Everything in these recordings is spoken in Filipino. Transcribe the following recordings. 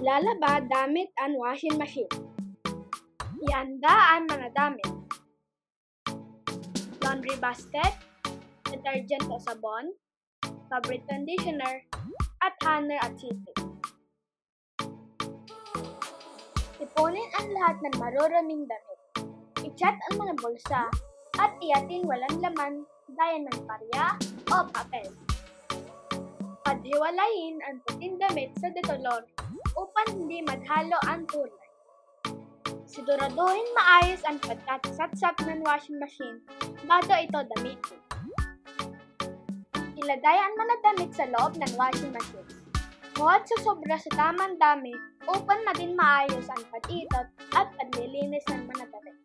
Paglalaba, damit ang washing machine. Ihanda ang mga damit. Laundry basket, detergent o sabon, fabric conditioner, at hanger at sipit. Ipunin ang lahat ng maruruming damit. I-chat ang mga bulsa at iyating walang laman gaya ng barya o papel. Paghiwalayin ang puting damit sa detolor upang hindi maghalo ang kulay. Siguraduhin maayos ang pagkasapsap ng washing machine bago ito gamitin. Ilagay ang mga damit sa loob ng washing machine. Huwag sobra sa tamang dami upang maging maayos ang pag-itot at paglilinis ng mga damit.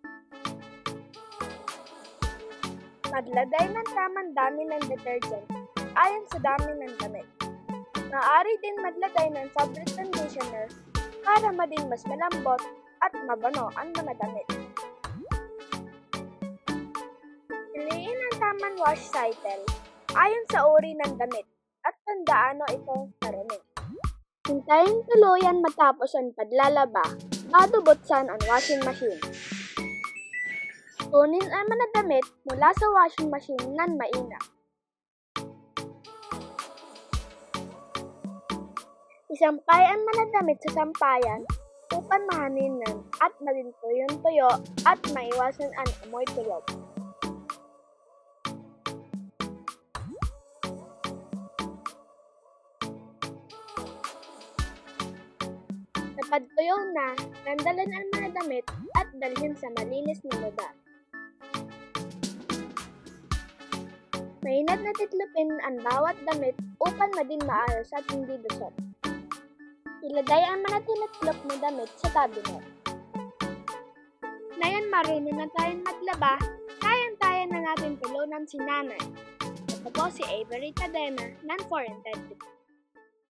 Maglagay ng tamang dami ng detergent ayon sa dami ng damit. Maaari din maglagay ng fabric conditioner para maging mas malambot at mabango ang mga damit. Piliin ang tamang wash cycle ayon sa uri ng damit at kung gaano ito karami. Hintayin tuluyan matapos ang paglalaba bago buksan ang washing machine. Kunin ang mga damit mula sa washing machine ng mainam. Isampay ang mga damit sa sampayan upang mahaninan at maging tuyong-tuyo at maiwasan ang amoy tuyog. Kapag tuyo na, nandalan ang mga damit at dalhin sa malinis na lugar. Maingat na titlupin ang bawat damit upang maging maayos at hindi dusot. Ilagay ang mga tinitlop na damit sa cabinet. Ngayon marunong na tayong maglaba, kayang-kaya na natin tulunan si nanay. Ito po si Avery Cadena ng 4 and 10.